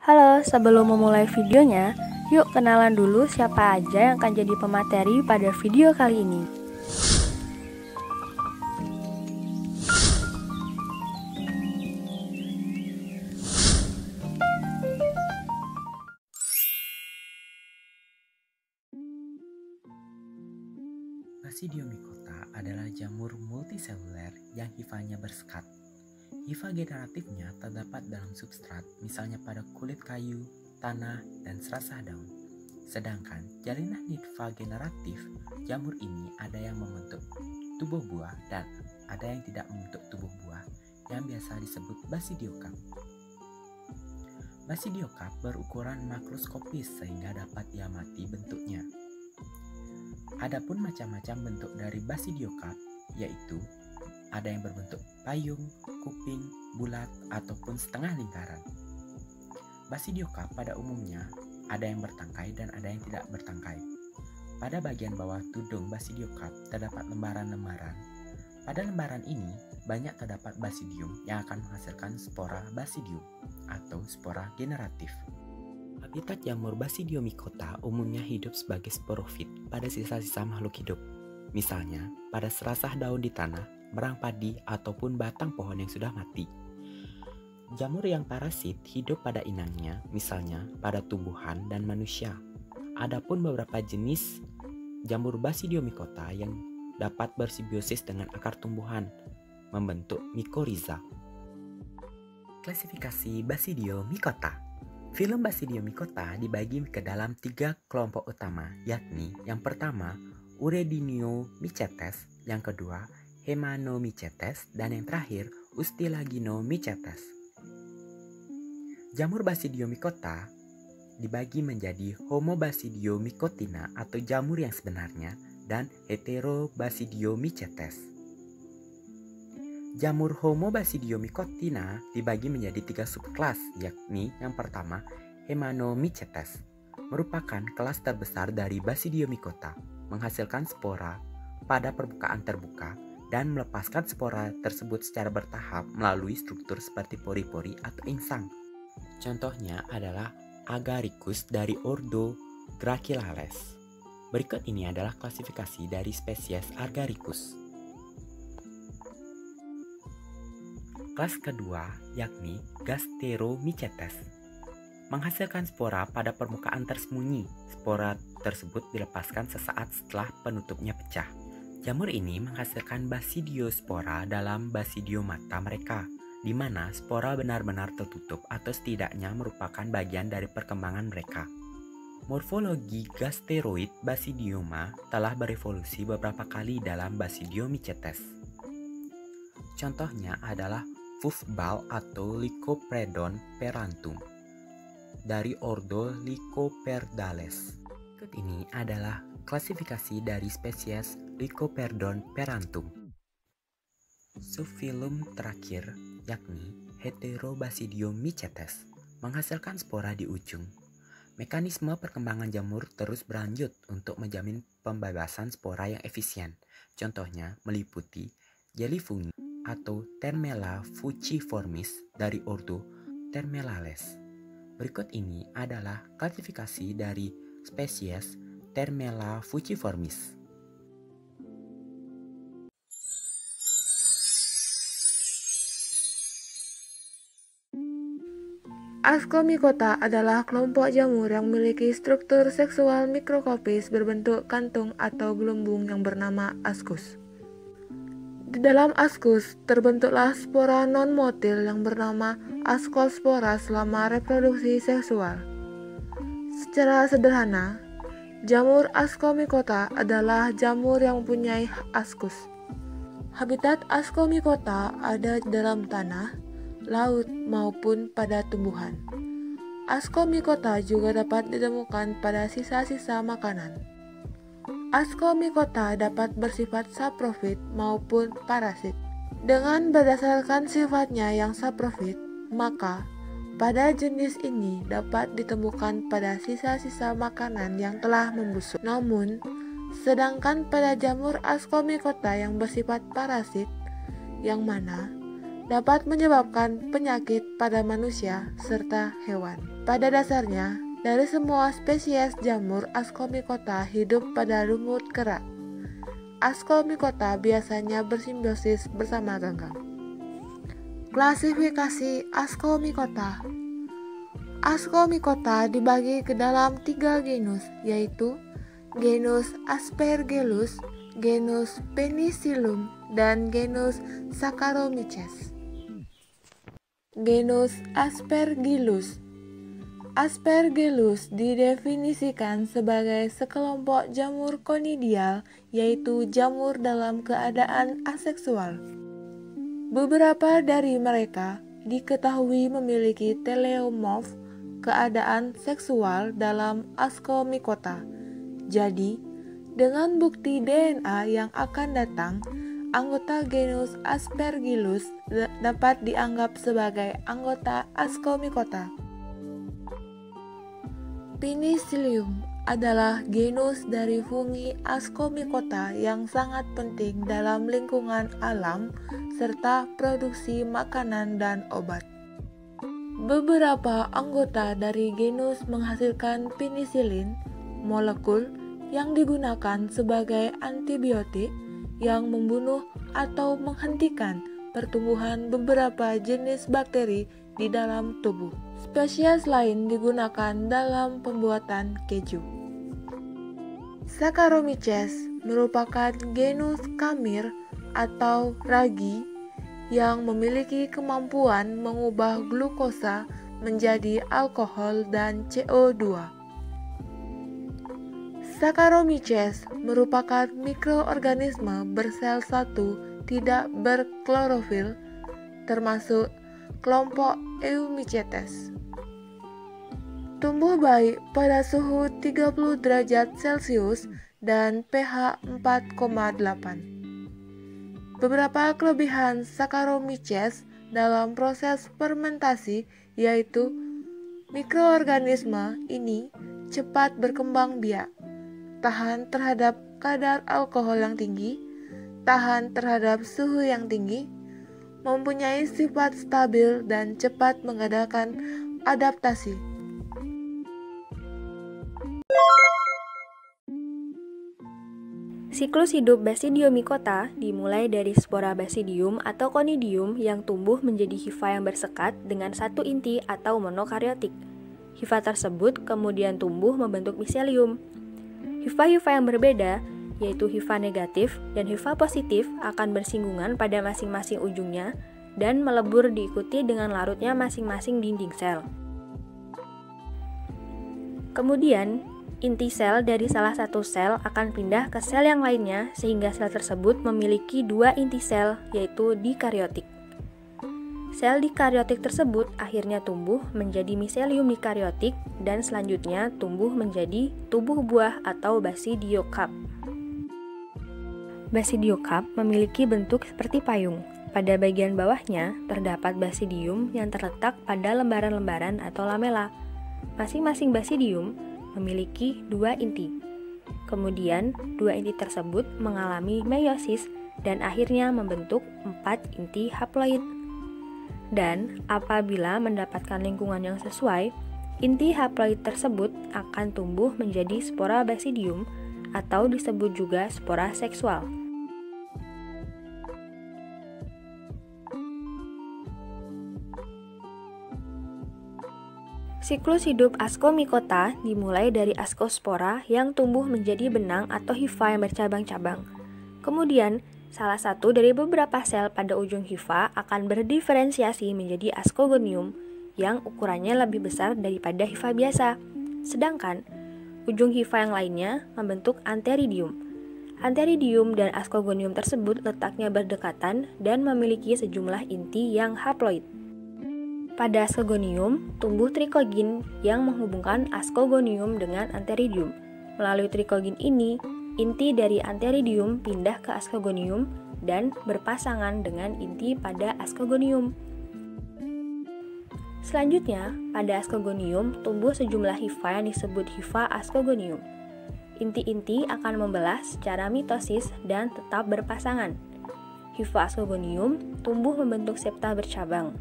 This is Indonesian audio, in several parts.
Halo, sebelum memulai videonya, yuk kenalan dulu siapa aja yang akan jadi pemateri pada video kali ini. Basidiomycota adalah jamur multiseluler yang hifanya bersekat. Hifa generatifnya terdapat dalam substrat, misalnya pada kulit kayu, tanah, dan serasah daun. Sedangkan jaringan hifa generatif jamur ini ada yang membentuk tubuh buah dan ada yang tidak membentuk tubuh buah yang biasa disebut basidiokap. Basidiokap berukuran makroskopis sehingga dapat diamati bentuknya. Adapun macam-macam bentuk dari basidiokap, yaitu ada yang berbentuk payung, kuping, bulat, ataupun setengah lingkaran. Basidiokap pada umumnya ada yang bertangkai dan ada yang tidak bertangkai. Pada bagian bawah tudung basidiokap terdapat lembaran-lembaran. Pada lembaran ini banyak terdapat basidium yang akan menghasilkan spora basidium atau spora generatif. Habitat jamur Basidiomycota umumnya hidup sebagai sporofit pada sisa-sisa makhluk hidup. Misalnya, pada serasah daun di tanah, merang padi, ataupun batang pohon yang sudah mati. Jamur yang parasit hidup pada inangnya, misalnya pada tumbuhan dan manusia. Adapun beberapa jenis jamur Basidiomycota yang dapat bersimbiosis dengan akar tumbuhan, membentuk mikoriza. Klasifikasi Basidiomycota. Filum Basidiomycota dibagi ke dalam 3 kelompok utama, yakni yang pertama Urediniomycetes, yang kedua Hemanomycetes, dan yang terakhir Ustilaginomycetes. Jamur Basidiomycota dibagi menjadi Homobasidiomycotina atau jamur yang sebenarnya dan Heterobasidiomycetes. Jamur Homobasidiomycotina dibagi menjadi 3 subkelas, yakni yang pertama Hemanomycetes, merupakan kelas terbesar dari Basidiomycota, menghasilkan spora pada permukaan terbuka dan melepaskan spora tersebut secara bertahap melalui struktur seperti pori-pori atau insang. Contohnya adalah Agaricus dari ordo Gracilales. Berikut ini adalah klasifikasi dari spesies Agaricus. Kelas kedua yakni Gasteromycetes, menghasilkan spora pada permukaan tersembunyi. Spora tersebut dilepaskan sesaat setelah penutupnya pecah. Jamur ini menghasilkan basidiospora dalam basidiomata mereka, di mana spora benar-benar tertutup atau setidaknya merupakan bagian dari perkembangan mereka. Morfologi gasteroid basidioma telah berevolusi beberapa kali dalam Basidiomycetes. Contohnya adalah puffball atau Lycoperdon perantum dari ordo Lycoperdales. Berikut ini adalah klasifikasi dari spesies Lycoperdon perantum. Subfilum terakhir yakni Heterobasidiomycetes, menghasilkan spora di ujung. Mekanisme perkembangan jamur terus berlanjut untuk menjamin pembebasan spora yang efisien. Contohnya meliputi jelly fungi atau Termella fuciformis dari ordo Termellales. Berikut ini adalah klasifikasi dari spesies Termella fuciformis. Ascomycota adalah kelompok jamur yang memiliki struktur seksual mikroskopis berbentuk kantung atau gelembung yang bernama ascus. Di dalam ascus terbentuklah spora non-motil yang bernama ascospora selama reproduksi seksual. Secara sederhana, jamur Ascomycota adalah jamur yang mempunyai ascus. Habitat Ascomycota ada di dalam tanah, laut, maupun pada tumbuhan. Ascomycota juga dapat ditemukan pada sisa-sisa makanan. Ascomycota dapat bersifat saprofit maupun parasit. Dengan berdasarkan sifatnya yang saprofit, maka pada jenis ini dapat ditemukan pada sisa-sisa makanan yang telah membusuk. Namun, sedangkan pada jamur Ascomycota yang bersifat parasit, yang mana dapat menyebabkan penyakit pada manusia serta hewan. Pada dasarnya, dari semua spesies jamur Ascomycota hidup pada lumut kerak. Ascomycota biasanya bersimbiosis bersama ganggang. Klasifikasi Ascomycota. Ascomycota dibagi ke dalam 3 genus, yaitu genus Aspergillus, genus Penicillium, dan genus Saccharomyces. Genus Aspergillus. Aspergillus didefinisikan sebagai sekelompok jamur konidial, yaitu jamur dalam keadaan aseksual. Beberapa dari mereka diketahui memiliki teleomorf, keadaan seksual dalam Ascomycota. Jadi, dengan bukti DNA yang akan datang, anggota genus Aspergillus dapat dianggap sebagai anggota Ascomycota. Penicillium adalah genus dari fungi Ascomycota yang sangat penting dalam lingkungan alam serta produksi makanan dan obat. Beberapa anggota dari genus menghasilkan penisilin, molekul yang digunakan sebagai antibiotik yang membunuh atau menghentikan pertumbuhan beberapa jenis bakteri di dalam tubuh. Spesies lain digunakan dalam pembuatan keju. Saccharomyces merupakan genus kamir atau ragi yang memiliki kemampuan mengubah glukosa menjadi alkohol dan CO2. Saccharomyces merupakan mikroorganisme bersel satu tidak berklorofil, termasuk kelompok Eumycetes. Tumbuh baik pada suhu 30 derajat Celcius dan pH 4,8. Beberapa kelebihan Saccharomyces dalam proses fermentasi yaitu mikroorganisme ini cepat berkembang biak, tahan terhadap kadar alkohol yang tinggi, tahan terhadap suhu yang tinggi, mempunyai sifat stabil dan cepat mengadakan adaptasi. Siklus hidup Basidiomycota dimulai dari spora Basidium atau Conidium yang tumbuh menjadi hifa yang bersekat dengan satu inti atau monokaryotik. Hifa tersebut kemudian tumbuh membentuk miselium. Hifa-hifa yang berbeda, yaitu hifa negatif dan hifa positif, akan bersinggungan pada masing-masing ujungnya dan melebur diikuti dengan larutnya masing-masing dinding sel. Kemudian, inti sel dari salah satu sel akan pindah ke sel yang lainnya sehingga sel tersebut memiliki dua inti sel, yaitu dikaryotik. Sel dikaryotik tersebut akhirnya tumbuh menjadi miselium dikaryotik dan selanjutnya tumbuh menjadi tubuh buah atau basidiokarp. Basidiokarp memiliki bentuk seperti payung. Pada bagian bawahnya terdapat basidium yang terletak pada lembaran-lembaran atau lamela. Masing-masing basidium memiliki dua inti. Kemudian, dua inti tersebut mengalami meiosis dan akhirnya membentuk 4 inti haploid. Dan apabila mendapatkan lingkungan yang sesuai, inti haploid tersebut akan tumbuh menjadi spora basidium atau disebut juga spora seksual. Siklus hidup Ascomycota dimulai dari Ascospora yang tumbuh menjadi benang atau hifa yang bercabang-cabang. Kemudian, salah satu dari beberapa sel pada ujung hifa akan berdiferensiasi menjadi Ascogonium yang ukurannya lebih besar daripada hifa biasa. Sedangkan, ujung hifa yang lainnya membentuk Antheridium. Antheridium dan Ascogonium tersebut letaknya berdekatan dan memiliki sejumlah inti yang haploid. Pada Ascogonium, tumbuh trikogin yang menghubungkan Ascogonium dengan Antheridium. Melalui trikogin ini, inti dari Antheridium pindah ke Ascogonium dan berpasangan dengan inti pada Ascogonium. Selanjutnya, pada Ascogonium tumbuh sejumlah hifa yang disebut hifa Ascogonium. Inti-inti akan membelah secara mitosis dan tetap berpasangan. hifa ascogonium tumbuh membentuk septa bercabang.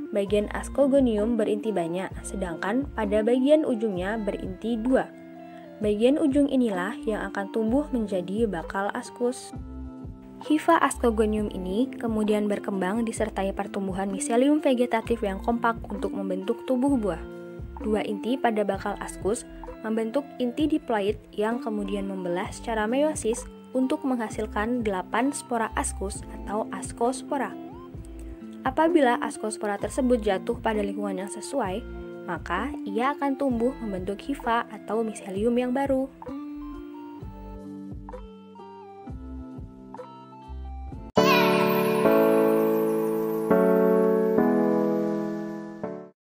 Bagian ascogonium berinti banyak, sedangkan pada bagian ujungnya berinti 2. Bagian ujung inilah yang akan tumbuh menjadi bakal askus. Hifa ascogonium ini kemudian berkembang disertai pertumbuhan miselium vegetatif yang kompak untuk membentuk tubuh buah. 2 inti pada bakal askus membentuk inti diploid yang kemudian membelah secara meiosis untuk menghasilkan 8 spora askus atau ascospora. Apabila ascospora tersebut jatuh pada lingkungan yang sesuai, maka ia akan tumbuh membentuk hifa atau miselium yang baru.